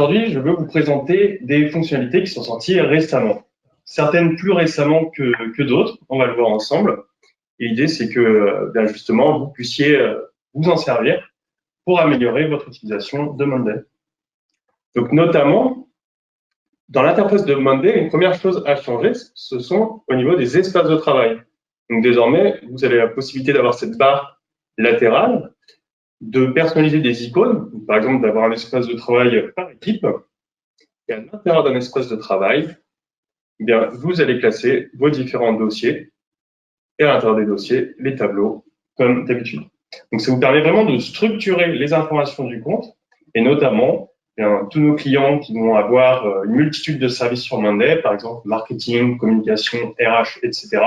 aujourd'hui, je veux vous présenter des fonctionnalités qui sont sorties récemment. Certaines plus récemment que d'autres, on va le voir ensemble. Et l'idée, c'est que justement, vous puissiez vous en servir pour améliorer votre utilisation de Monday. Donc notamment, dans l'interface de Monday, une première chose à changer, ce sont au niveau des espaces de travail. Donc désormais, vous avez la possibilité d'avoir cette barre latérale, de personnaliser des icônes, par exemple d'avoir un espace de travail par équipe, et à l'intérieur d'un espace de travail, eh bien, vous allez classer vos différents dossiers, et à l'intérieur des dossiers, les tableaux, comme d'habitude. Donc ça vous permet vraiment de structurer les informations du compte, et notamment, eh bien, tous nos clients qui vont avoir une multitude de services sur Monday, par exemple marketing, communication, RH, etc.,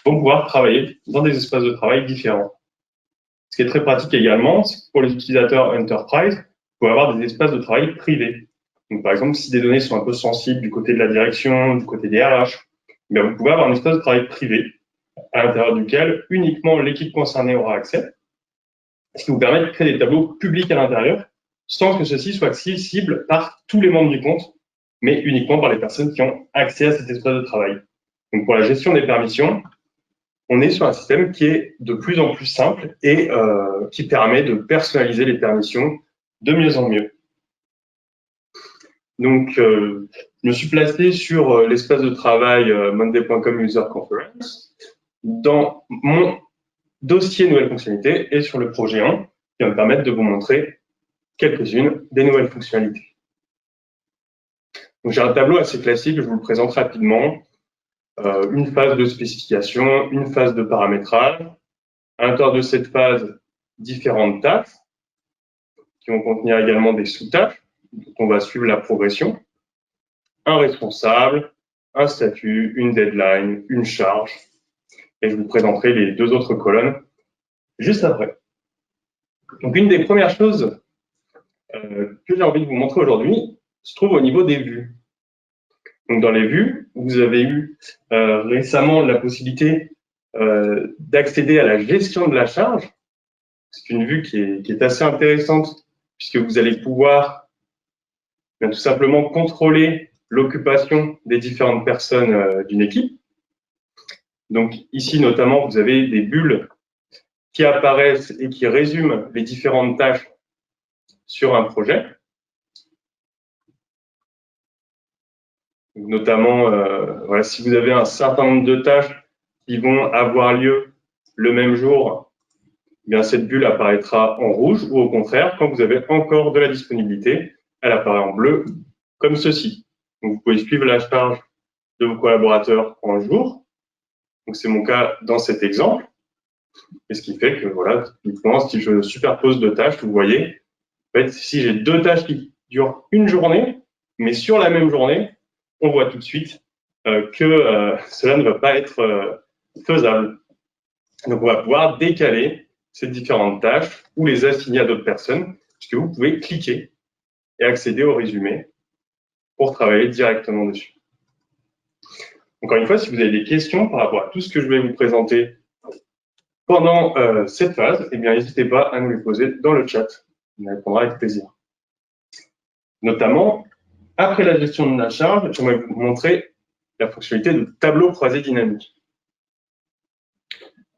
vont pouvoir travailler dans des espaces de travail différents. Ce qui est très pratique également, c'est que pour les utilisateurs Enterprise, vous pouvez avoir des espaces de travail privés. Donc, par exemple, si des données sont un peu sensibles du côté de la direction, du côté des RH, eh bien, vous pouvez avoir un espace de travail privé à l'intérieur duquel uniquement l'équipe concernée aura accès, ce qui vous permet de créer des tableaux publics à l'intérieur sans que ceci soit accessible par tous les membres du compte, mais uniquement par les personnes qui ont accès à cet espace de travail. Donc, pour la gestion des permissions, on est sur un système qui est de plus en plus simple et qui permet de personnaliser les permissions de mieux en mieux. Donc, je me suis placé sur l'espace de travail monday.com User Conference dans mon dossier nouvelles fonctionnalités et sur le projet 1 qui va me permettre de vous montrer quelques-unes des nouvelles fonctionnalités. Donc, j'ai un tableau assez classique, je vous le présente rapidement. Une phase de spécification, une phase de paramétrage. À l'intérieur de cette phase, différentes tâches qui vont contenir également des sous-tâches dont on va suivre la progression. Un responsable, un statut, une deadline, une charge. Et je vous présenterai les deux autres colonnes juste après. Donc, une des premières choses que j'ai envie de vous montrer aujourd'hui se trouve au niveau des vues. Donc, dans les vues, vous avez eu récemment la possibilité d'accéder à la gestion de la charge. C'est une vue qui est assez intéressante puisque vous allez pouvoir tout simplement contrôler l'occupation des différentes personnes d'une équipe. Donc ici, notamment, vous avez des bulles qui apparaissent et qui résument les différentes tâches sur un projet. Donc, notamment, voilà, si vous avez un certain nombre de tâches qui vont avoir lieu le même jour, eh bien, cette bulle apparaîtra en rouge ou au contraire, quand vous avez encore de la disponibilité, elle apparaît en bleu comme ceci. Donc, vous pouvez suivre la charge de vos collaborateurs en jour. Donc, c'est mon cas dans cet exemple. Et ce qui fait que, voilà, typiquement, si je superpose deux tâches, vous voyez, en fait, si j'ai deux tâches qui durent une journée, mais sur la même journée, on voit tout de suite que cela ne va pas être faisable. Donc, on va pouvoir décaler ces différentes tâches ou les assigner à d'autres personnes, puisque vous pouvez cliquer et accéder au résumé pour travailler directement dessus. Encore une fois, si vous avez des questions par rapport à tout ce que je vais vous présenter pendant cette phase, eh bien, n'hésitez pas à nous les poser dans le chat. On y répondra avec plaisir. Notamment, après la gestion de la charge, j'aimerais vous montrer la fonctionnalité de tableau croisé dynamique.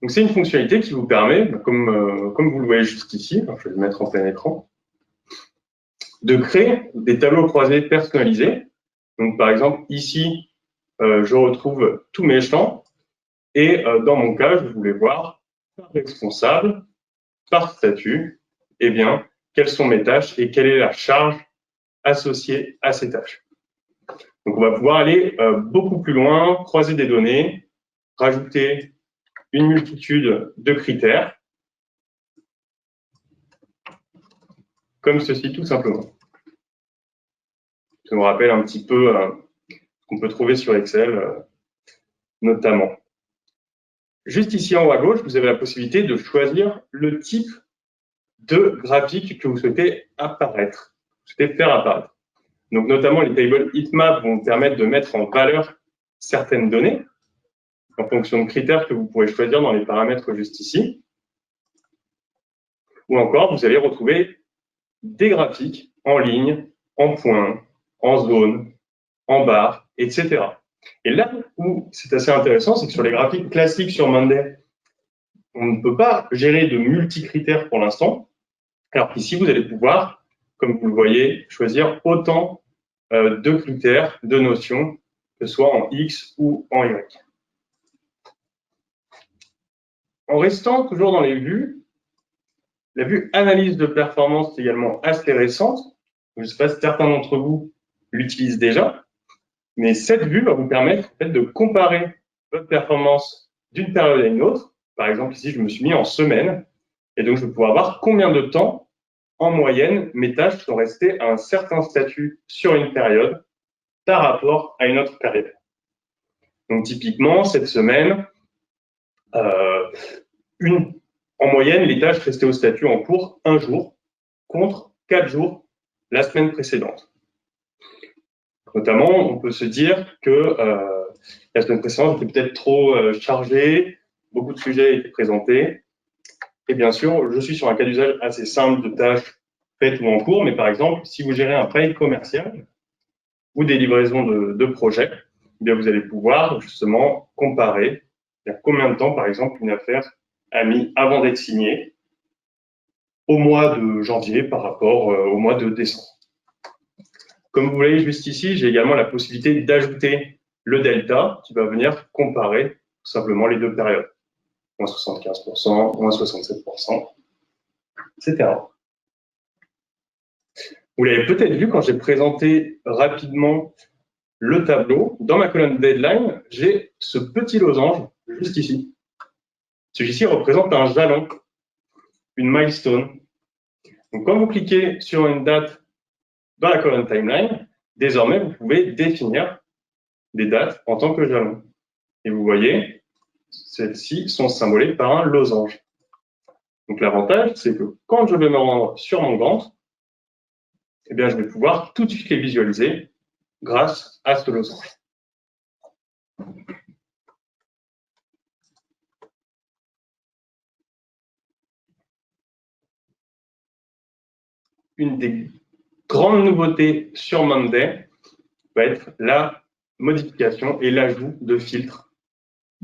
Donc, c'est une fonctionnalité qui vous permet, comme vous le voyez juste ici, je vais le mettre en plein écran, de créer des tableaux croisés personnalisés. Donc, par exemple, ici, je retrouve tous mes champs et dans mon cas, je voulais voir par responsable, par statut, eh bien, quelles sont mes tâches et quelle est la charge associée à ces tâches. Donc, on va pouvoir aller beaucoup plus loin, croiser des données, rajouter une multitude de critères, comme ceci tout simplement. Ça nous rappelle un petit peu ce qu'on peut trouver sur Excel, notamment. Juste ici en haut à gauche, vous avez la possibilité de choisir le type de graphique que vous souhaitez apparaître, faire apparaître. Donc, notamment, les tables heatmap vont permettre de mettre en valeur certaines données en fonction de critères que vous pourrez choisir dans les paramètres juste ici. Ou encore, vous allez retrouver des graphiques en ligne en points, en zones, en barres, etc. Et là où c'est assez intéressant, c'est que sur les graphiques classiques sur Monday, on ne peut pas gérer de multi-critères pour l'instant, alors qu'ici, vous allez pouvoir, comme vous le voyez, choisir autant de critères, de notions, que ce soit en X ou en Y. En restant toujours dans les vues, la vue analyse de performance est également assez récente. Je ne sais pas si certains d'entre vous l'utilisent déjà, mais cette vue va vous permettre en fait, de comparer votre performance d'une période à une autre. Par exemple, ici, je me suis mis en semaine, et donc je vais pouvoir voir combien de temps, en moyenne, mes tâches sont restées à un certain statut sur une période par rapport à une autre période. Donc typiquement, cette semaine, en moyenne, les tâches restaient au statut en cours 1 jour contre 4 jours la semaine précédente. Notamment, on peut se dire que la semaine précédente était peut-être trop chargée, beaucoup de sujets étaient présentés. Et bien sûr, je suis sur un cas d'usage assez simple de tâches faites ou en cours, mais par exemple, si vous gérez un prêt commercial ou des livraisons de projets, eh bien vous allez pouvoir justement comparer combien de temps, par exemple, une affaire a mis avant d'être signée au mois de janvier par rapport au mois de décembre. Comme vous voyez juste ici, j'ai également la possibilité d'ajouter le delta qui va venir comparer tout simplement les deux périodes. Moins 75%, moins 67%, etc. Vous l'avez peut-être vu quand j'ai présenté rapidement le tableau. Dans ma colonne deadline, j'ai ce petit losange juste ici. Celui-ci représente un jalon, une milestone. Donc, quand vous cliquez sur une date dans la colonne timeline, désormais, vous pouvez définir des dates en tant que jalon. Et vous voyez, celles-ci sont symbolées par un losange. Donc, l'avantage, c'est que quand je vais me rendre sur mon Gantt, eh bien, je vais pouvoir tout de suite les visualiser grâce à ce losange. Une des grandes nouveautés sur Monday va être la modification et l'ajout de filtres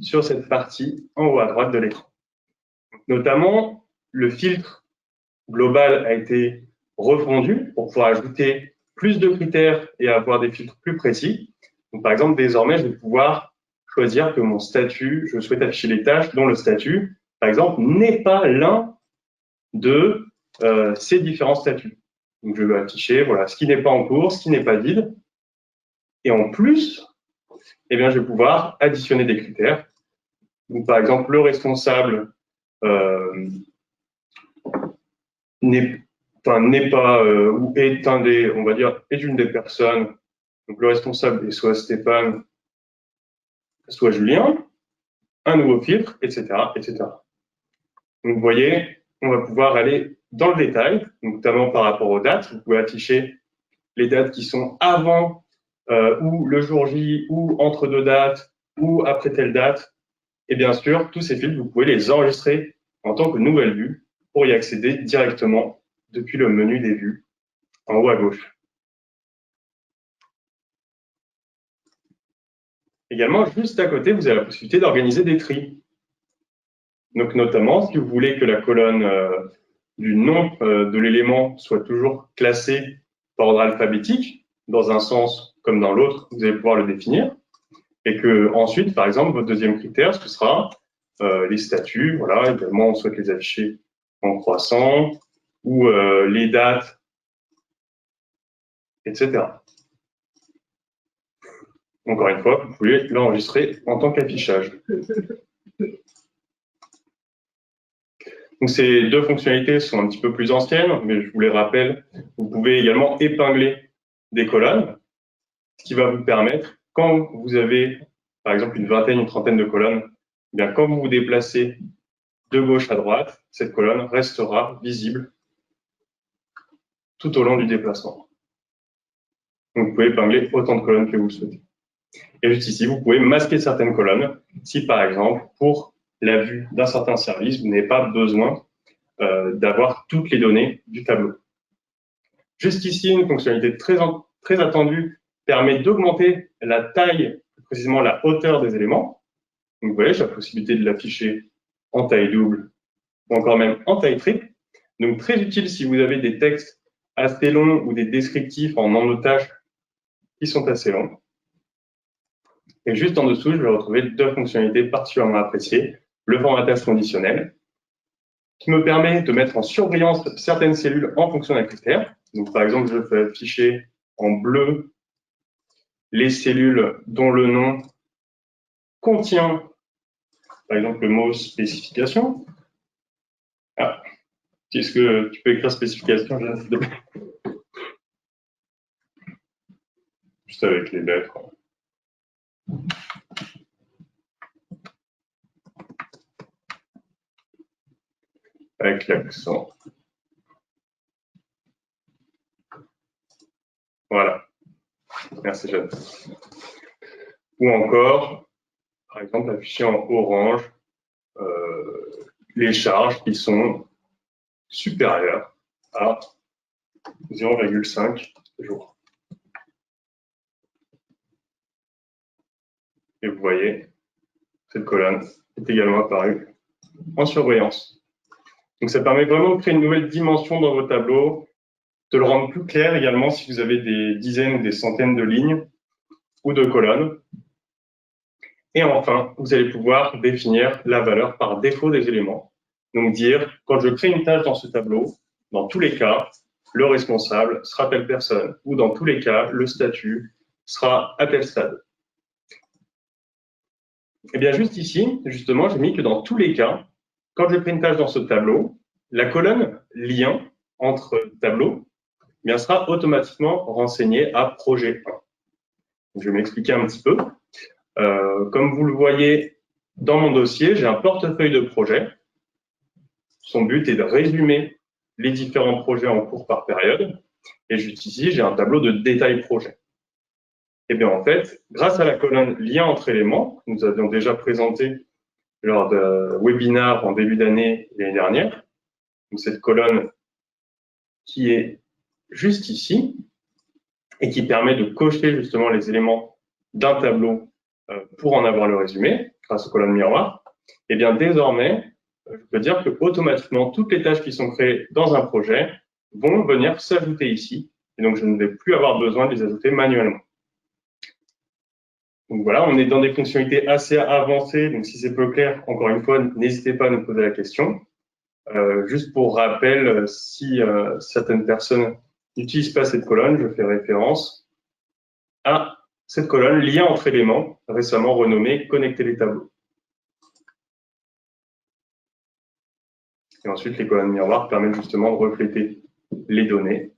sur cette partie en haut à droite de l'écran. Notamment, le filtre global a été refondu pour pouvoir ajouter plus de critères et avoir des filtres plus précis. Donc, par exemple, désormais, je vais pouvoir choisir que mon statut, je souhaite afficher les tâches dont le statut, par exemple, n'est pas l'un de ces différents statuts. Donc, je vais afficher voilà, ce qui n'est pas en cours, ce qui n'est pas vide. Et en plus, eh bien, je vais pouvoir additionner des critères. Donc, par exemple, le responsable n'est pas ou est un des, on va dire, est une des personnes. Donc, le responsable est soit Stéphane, soit Julien. Un nouveau filtre, etc., etc. Donc, vous voyez, on va pouvoir aller dans le détail, notamment par rapport aux dates. Vous pouvez afficher les dates qui sont avant ou le jour J, ou entre deux dates, ou après telle date. Et bien sûr, tous ces filtres, vous pouvez les enregistrer en tant que nouvelle vue pour y accéder directement depuis le menu des vues en haut à gauche. Également, juste à côté, vous avez la possibilité d'organiser des tris. Donc, notamment, si vous voulez que la colonne du nom de l'élément soit toujours classée par ordre alphabétique, dans un sens comme dans l'autre, vous allez pouvoir le définir. Et que ensuite, par exemple, votre deuxième critère, ce sera les statuts. Voilà, également, on souhaite les afficher en croissant, ou les dates, etc. Encore une fois, vous pouvez l'enregistrer en tant qu'affichage. Donc, ces deux fonctionnalités sont un petit peu plus anciennes, mais je vous les rappelle. Vous pouvez également épingler des colonnes, ce qui va vous permettre, quand vous avez, par exemple, une vingtaine, une trentaine de colonnes, eh bien, quand vous vous déplacez de gauche à droite, cette colonne restera visible tout au long du déplacement. Donc, vous pouvez épingler autant de colonnes que vous le souhaitez. Et juste ici, vous pouvez masquer certaines colonnes si, par exemple, pour la vue d'un certain service, vous n'avez pas besoin d'avoir toutes les données du tableau. Juste ici, une fonctionnalité très attendue permet d'augmenter la taille, précisément la hauteur des éléments. Donc vous voyez, j'ai la possibilité de l'afficher en taille double ou encore même en taille triple. Donc très utile si vous avez des textes assez longs ou des descriptifs en emnotage qui sont assez longs. Et juste en dessous, je vais retrouver deux fonctionnalités particulièrement appréciées. Le formatage conditionnel, qui me permet de mettre en surveillance certaines cellules en fonction d'un critère. Donc, par exemple, je peux afficher en bleu les cellules dont le nom contient, par exemple, le mot spécification. Ah, est-ce que tu peux écrire spécification, juste avec les lettres. Avec l'accent. Voilà. Merci, Jeanne. Ou encore, par exemple, afficher en orange les charges qui sont supérieures à 0,5 jours. Et vous voyez, cette colonne est également apparue en surveillance. Donc ça permet vraiment de créer une nouvelle dimension dans vos tableaux, de le rendre plus clair également si vous avez des dizaines ou des centaines de lignes ou de colonnes. Et enfin, vous allez pouvoir définir la valeur par défaut des éléments. Donc dire, quand je crée une tâche dans ce tableau, dans tous les cas, le responsable sera telle personne, ou dans tous les cas, le statut sera à tel stade. Et bien juste ici, justement, j'ai mis que dans tous les cas, quand je crée une tâche dans ce tableau, la colonne lien entre tableaux bien, sera automatiquement renseignée à projet 1. Je vais m'expliquer un petit peu. Comme vous le voyez dans mon dossier, j'ai un portefeuille de projets. Son but est de résumer les différents projets en cours par période. Et juste ici, j'ai un tableau de détail projet. Et bien en fait, grâce à la colonne lien entre éléments, que nous avions déjà présenté lors de webinaire en début d'année l'année dernière, donc cette colonne qui est juste ici et qui permet de cocher justement les éléments d'un tableau pour en avoir le résumé grâce aux colonnes miroirs, et bien désormais, je peux dire que automatiquement toutes les tâches qui sont créées dans un projet vont venir s'ajouter ici, et donc je ne vais plus avoir besoin de les ajouter manuellement. Donc voilà, on est dans des fonctionnalités assez avancées, donc si c'est peu clair, encore une fois, n'hésitez pas à nous poser la question. Juste pour rappel, si certaines personnes n'utilisent pas cette colonne, je fais référence à cette colonne lien entre éléments, récemment renommée connecter les tableaux. Et ensuite, les colonnes miroirs permettent justement de refléter les données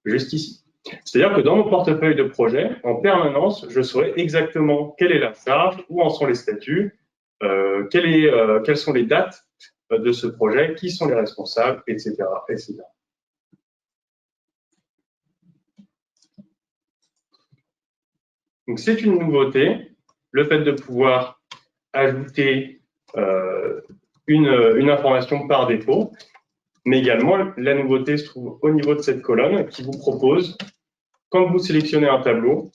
juste ici. C'est-à-dire que dans mon portefeuille de projet, en permanence, je saurai exactement quelle est la charge, où en sont les statuts, quelles sont les dates de ce projet, qui sont les responsables, etc., etc. Donc c'est une nouveauté, le fait de pouvoir ajouter une information par défaut, mais également la nouveauté se trouve au niveau de cette colonne qui vous propose, quand vous sélectionnez un tableau,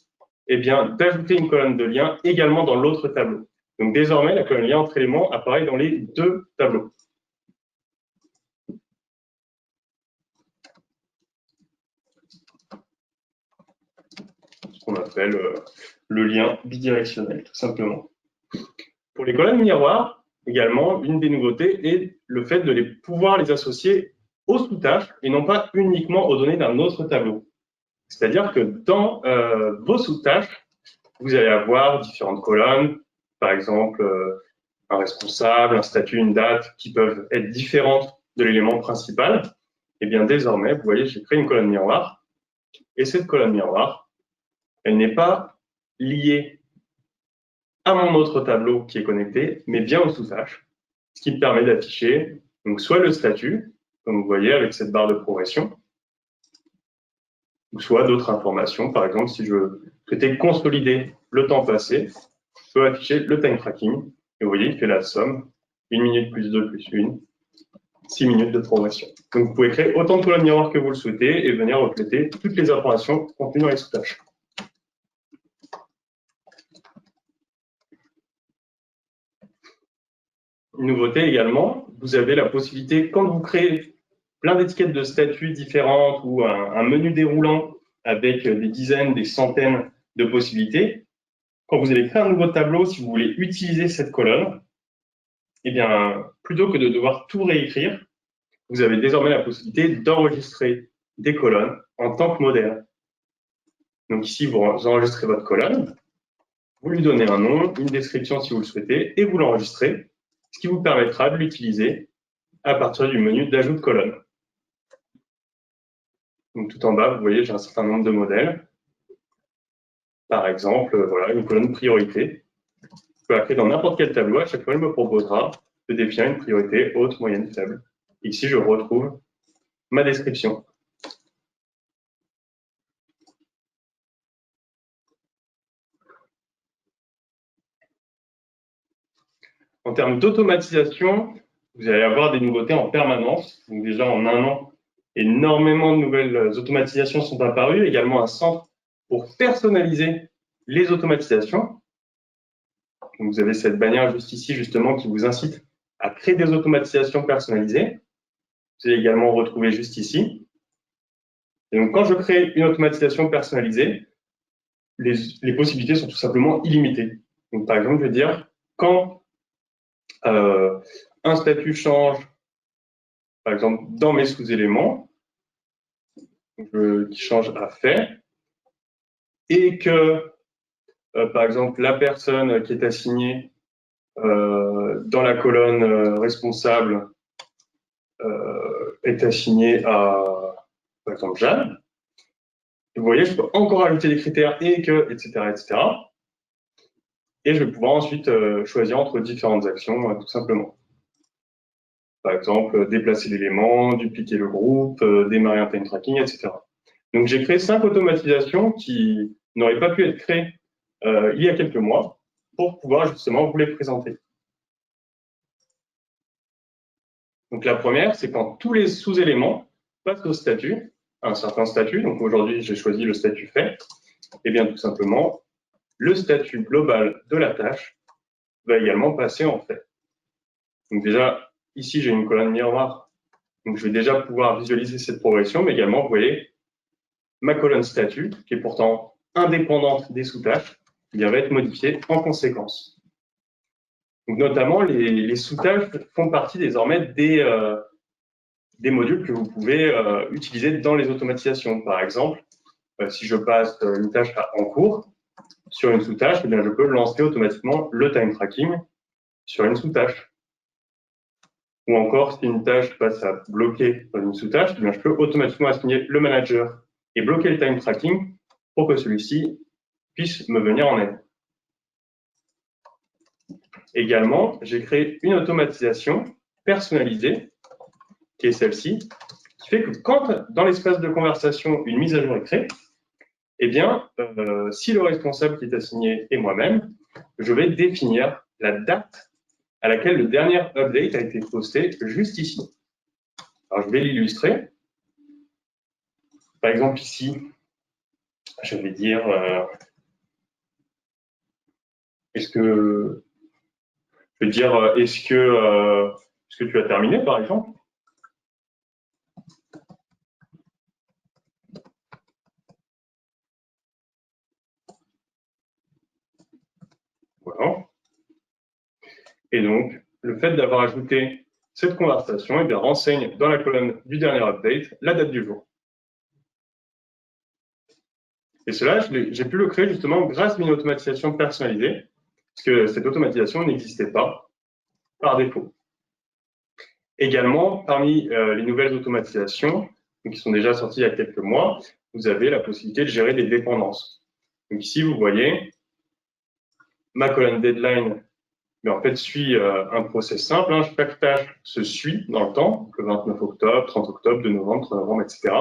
eh bien d'ajouter une colonne de lien également dans l'autre tableau. Donc désormais, la colonne lien entre éléments apparaît dans les deux tableaux. Ce qu'on appelle le lien bidirectionnel, tout simplement. Pour les colonnes miroirs, également, une des nouveautés est le fait de pouvoir les associer aux sous-tâches et non pas uniquement aux données d'un autre tableau. C'est-à-dire que dans vos sous-tâches, vous allez avoir différentes colonnes, par exemple un responsable, un statut, une date, qui peuvent être différentes de l'élément principal. Et bien désormais, vous voyez, j'ai créé une colonne miroir, et cette colonne miroir, elle n'est pas liée à mon autre tableau qui est connecté, mais bien aux sous-tâches, ce qui me permet d'afficher donc soit le statut, comme vous voyez avec cette barre de progression, ou soit d'autres informations. Par exemple, si je souhaitais consolider le temps passé, je peux afficher le time tracking. Et vous voyez, il fait la somme, 1 minute plus 2 plus 1, 6 minutes de progression. Donc, vous pouvez créer autant de colonnes miroirs que vous le souhaitez et venir refléter toutes les informations contenues dans les sous-tâches. Une nouveauté également, vous avez la possibilité, quand vous créez plein d'étiquettes de statuts différentes ou un menu déroulant avec des dizaines, des centaines de possibilités, quand vous allez créer un nouveau tableau, si vous voulez utiliser cette colonne, eh bien, plutôt que de devoir tout réécrire, vous avez désormais la possibilité d'enregistrer des colonnes en tant que modèle. Donc ici, vous enregistrez votre colonne, vous lui donnez un nom, une description si vous le souhaitez, et vous l'enregistrez, ce qui vous permettra de l'utiliser à partir du menu d'ajout de colonne. Donc tout en bas, vous voyez, j'ai un certain nombre de modèles. Par exemple, voilà, une colonne priorité. Je peux la créer dans n'importe quel tableau. À chaque fois, elle me proposera de définir une priorité haute, moyenne, faible. Ici, je retrouve ma description. En termes d'automatisation, vous allez avoir des nouveautés en permanence. Donc déjà, en un an, énormément de nouvelles automatisations sont apparues. Également un centre pour personnaliser les automatisations. Donc, vous avez cette bannière juste ici, justement, qui vous incite à créer des automatisations personnalisées. Vous allez également retrouver juste ici. Et donc, quand je crée une automatisation personnalisée, les possibilités sont tout simplement illimitées. Donc, par exemple, je vais dire, quand un statut change, par exemple, dans mes sous-éléments, qui change à fait, et que, par exemple, la personne qui est assignée dans la colonne responsable est assignée à, par exemple, Jeanne. Vous voyez, je peux encore ajouter des critères et que, etc., etc. Et je vais pouvoir ensuite choisir entre différentes actions, tout simplement. Par exemple, déplacer l'élément, dupliquer le groupe, démarrer un time tracking, etc. Donc, j'ai créé 5 automatisations qui n'auraient pas pu être créées il y a quelques mois pour pouvoir justement vous les présenter. Donc, la première, c'est quand tous les sous-éléments passent au statut, un certain statut. Donc, aujourd'hui, j'ai choisi le statut fait. Et bien, tout simplement, le statut global de la tâche va également passer en fait. Donc, déjà, ici, j'ai une colonne miroir. Donc, je vais déjà pouvoir visualiser cette progression, mais également, vous voyez, ma colonne statut, qui est pourtant indépendante des sous-tâches, va être modifiée en conséquence. Donc, notamment, les sous-tâches font partie désormais des modules que vous pouvez utiliser dans les automatisations. Par exemple, si je passe une tâche en cours sur une sous-tâche, eh bien, je peux lancer automatiquement le time tracking sur une sous-tâche. Ou encore, si une tâche passe à bloquer dans une sous-tâche, eh bien, je peux automatiquement assigner le manager et bloquer le time tracking pour que celui-ci puisse me venir en aide. Également, j'ai créé une automatisation personnalisée, qui est celle-ci, qui fait que quand, dans l'espace de conversation, une mise à jour est créée, eh bien, si le responsable qui est assigné est moi-même, je vais définir la date à laquelle le dernier update a été posté juste ici. Alors, je vais l'illustrer. Par exemple, ici, je vais dire est-ce que tu as terminé, par exemple? Voilà. Et donc, le fait d'avoir ajouté cette conversation, eh bien, renseigne dans la colonne du dernier update la date du jour. Et cela, j'ai pu le créer justement grâce à une automatisation personnalisée, parce que cette automatisation n'existait pas par défaut. Également, parmi les nouvelles automatisations, qui sont déjà sorties il y a quelques mois, vous avez la possibilité de gérer les dépendances. Donc ici, vous voyez, ma colonne deadline, mais en fait, suit un process simple. Hein. Chaque tâche se suit dans le temps, le 29 octobre, 30 octobre, 2 novembre, 3 novembre, etc.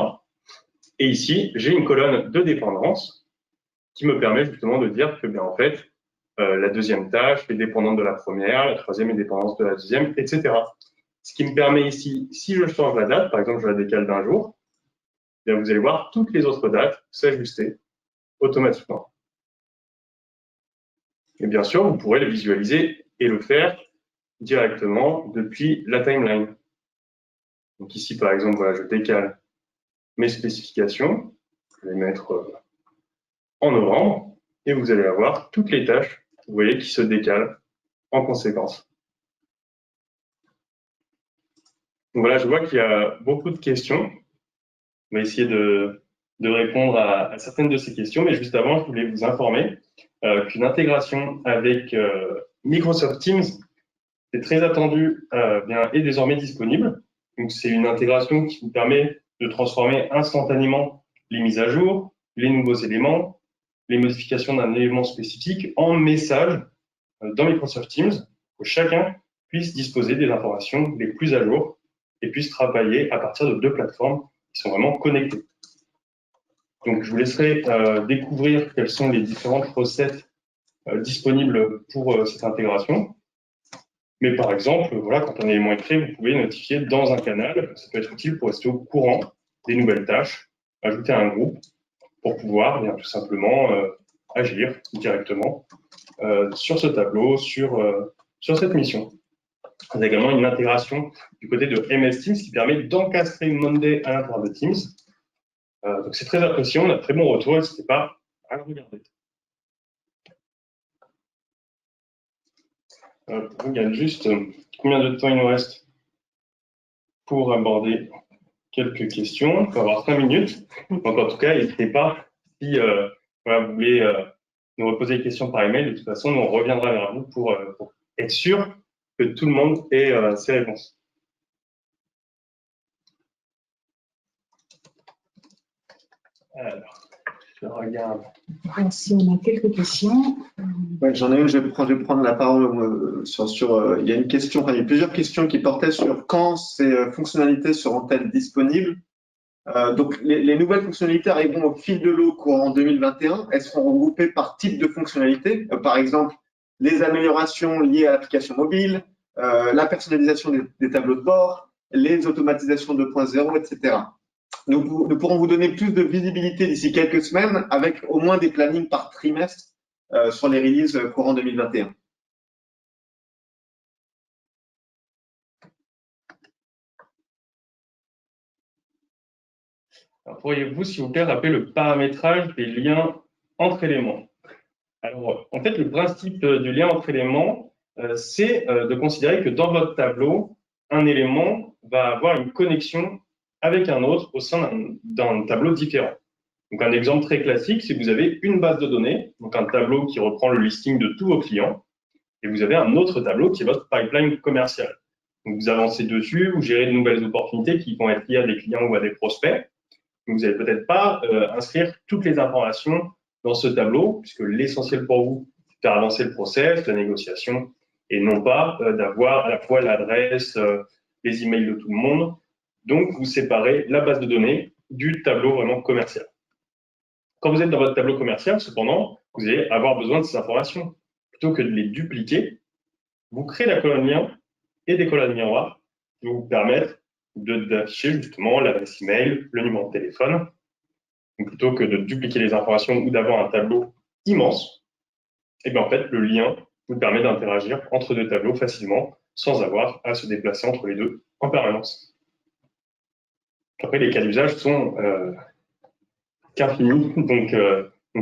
Et ici, j'ai une colonne de dépendance qui me permet justement de dire que, bien, en fait, la deuxième tâche est dépendante de la première, la troisième est dépendante de la deuxième, etc. Ce qui me permet ici, si je change la date, par exemple je la décale d'un jour, eh bien vous allez voir toutes les autres dates s'ajuster automatiquement. Et bien sûr, vous pourrez le visualiser et le faire directement depuis la timeline. Donc ici, par exemple, voilà, je décale mes spécifications, je vais les mettre en novembre, et vous allez avoir toutes les tâches, vous voyez, qui se décalent en conséquence. Donc voilà, je vois qu'il y a beaucoup de questions. On va essayer de répondre à certaines de ces questions, mais juste avant, je voulais vous informer qu'une intégration avec Microsoft Teams est très attendue bien, est désormais disponible. Donc c'est une intégration qui vous permet de transformer instantanément les mises à jour, les nouveaux éléments, les modifications d'un élément spécifique en message dans Microsoft Teams, pour que chacun puisse disposer des informations les plus à jour et puisse travailler à partir de deux plateformes qui sont vraiment connectées. Donc, je vous laisserai découvrir quelles sont les différentes recettes disponibles pour cette intégration. Mais par exemple, voilà, quand un élément est créé, vous pouvez notifier dans un canal. Ça peut être utile pour rester au courant des nouvelles tâches, ajouter un groupe pour pouvoir bien, tout simplement agir directement sur ce tableau, sur cette mission. Il y a également une intégration du côté de MS Teams qui permet d'encastrer Monday à l'intérieur de Teams. Donc c'est très apprécié, on a de très bons retours, n'hésitez pas à le regarder. Je regarde juste combien de temps il nous reste pour aborder quelques questions. On peut avoir 5 minutes. Donc en tout cas, n'hésitez pas si voilà, vous voulez nous reposer des questions par email. De toute façon, nous on reviendra vers vous pour être sûr que tout le monde ait ses réponses. Alors, je regarde. Si on a quelques questions. Ouais, j'en ai une, je vais prendre la parole il y a une question, enfin, il y a plusieurs questions qui portaient sur quand ces fonctionnalités seront-elles disponibles. Donc, les nouvelles fonctionnalités arriveront au fil de l'eau courant 2021. Elles seront regroupées par type de fonctionnalité. Par exemple, les améliorations liées à l'application mobile, la personnalisation des tableaux de bord, les automatisations 2.0, etc. Nous pourrons vous donner plus de visibilité d'ici quelques semaines avec au moins des plannings par trimestre sur les releases courant 2021. Pourriez-vous, s'il vous plaît, rappeler le paramétrage des liens entre éléments? Alors, en fait, le principe du lien entre éléments, c'est de considérer que dans votre tableau, un élément va avoir une connexion avec un autre au sein d'un tableau différent. Donc, un exemple très classique, c'est que vous avez une base de données, donc un tableau qui reprend le listing de tous vos clients, et vous avez un autre tableau qui est votre pipeline commercial. Donc, vous avancez dessus, vous gérez de nouvelles opportunités qui vont être liées à des clients ou à des prospects. Donc, vous n'allez peut-être pas inscrire toutes les informations dans ce tableau, puisque l'essentiel pour vous, c'est de faire avancer le process, la négociation, et non pas d'avoir à la fois l'adresse, les emails de tout le monde. Donc, vous séparez la base de données du tableau vraiment commercial. Quand vous êtes dans votre tableau commercial, cependant, vous allez avoir besoin de ces informations. Plutôt que de les dupliquer, vous créez la colonne lien et des colonnes miroirs qui vont vous permettre d'afficher justement l'adresse email, le numéro de téléphone. Donc, plutôt que de dupliquer les informations ou d'avoir un tableau immense, et bien en fait, le lien vous permet d'interagir entre deux tableaux facilement sans avoir à se déplacer entre les deux en permanence. Après, les cas d'usage sont qu'infinis. Donc,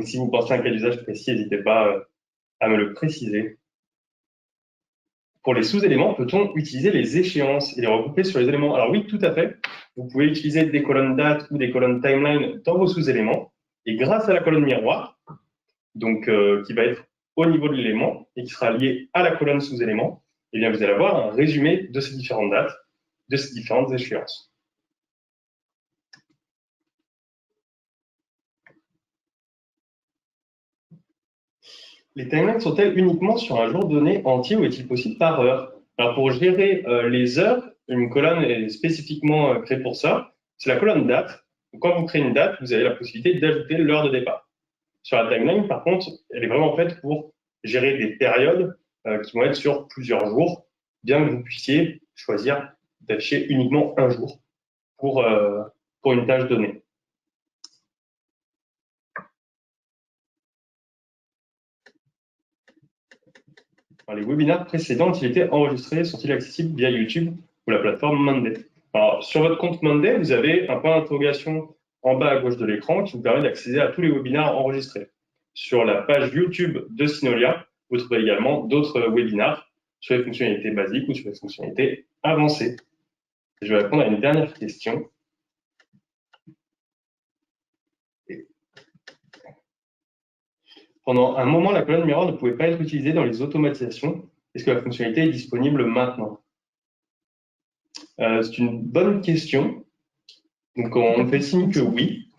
si vous pensez à un cas d'usage précis, n'hésitez pas à me le préciser. Pour les sous-éléments, peut-on utiliser les échéances et les regrouper sur les éléments? Alors oui, tout à fait. Vous pouvez utiliser des colonnes date ou des colonnes timeline dans vos sous-éléments. Et grâce à la colonne miroir, donc qui va être au niveau de l'élément et qui sera liée à la colonne sous-élément, eh bien vous allez avoir un résumé de ces différentes dates, de ces différentes échéances. Les timelines sont-elles uniquement sur un jour donné entier ou est-il possible par heure? Alors pour gérer les heures, une colonne est spécifiquement créée pour ça. C'est la colonne date. Donc, quand vous créez une date, vous avez la possibilité d'ajouter l'heure de départ. Sur la timeline, par contre, elle est vraiment faite pour gérer des périodes qui vont être sur plusieurs jours, bien que vous puissiez choisir d'afficher uniquement un jour pour une tâche donnée. Alors, les webinaires précédents ont-ils été enregistrés, sont-ils accessibles via YouTube ou la plateforme Monday? Alors, sur votre compte Monday, vous avez un point d'interrogation en bas à gauche de l'écran qui vous permet d'accéder à tous les webinaires enregistrés. Sur la page YouTube de Synolia, vous trouvez également d'autres webinaires sur les fonctionnalités basiques ou sur les fonctionnalités avancées. Je vais répondre à une dernière question. Pendant un moment, la colonne miroir ne pouvait pas être utilisée dans les automatisations. Est-ce que la fonctionnalité est disponible maintenant? C'est une bonne question. Donc, on fait signe que oui.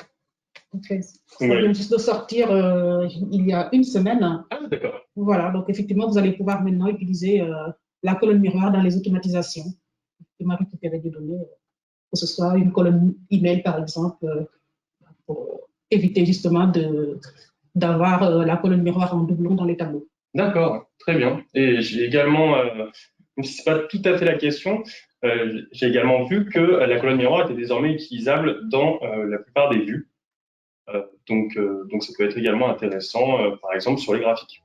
Okay. Ça vient juste de sortir il y a une semaine. Ah, d'accord. Voilà, donc effectivement, vous allez pouvoir maintenant utiliser la colonne miroir dans les automatisations. Effectivement, récupérer des données, que ce soit une colonne email, par exemple, pour éviter justement d'avoir la colonne miroir en doublon dans les tableaux. D'accord, très bien. Et j'ai également, même si ce n'est pas tout à fait la question, j'ai également vu que la colonne miroir était désormais utilisable dans la plupart des vues. Donc, ça peut être également intéressant, par exemple, sur les graphiques.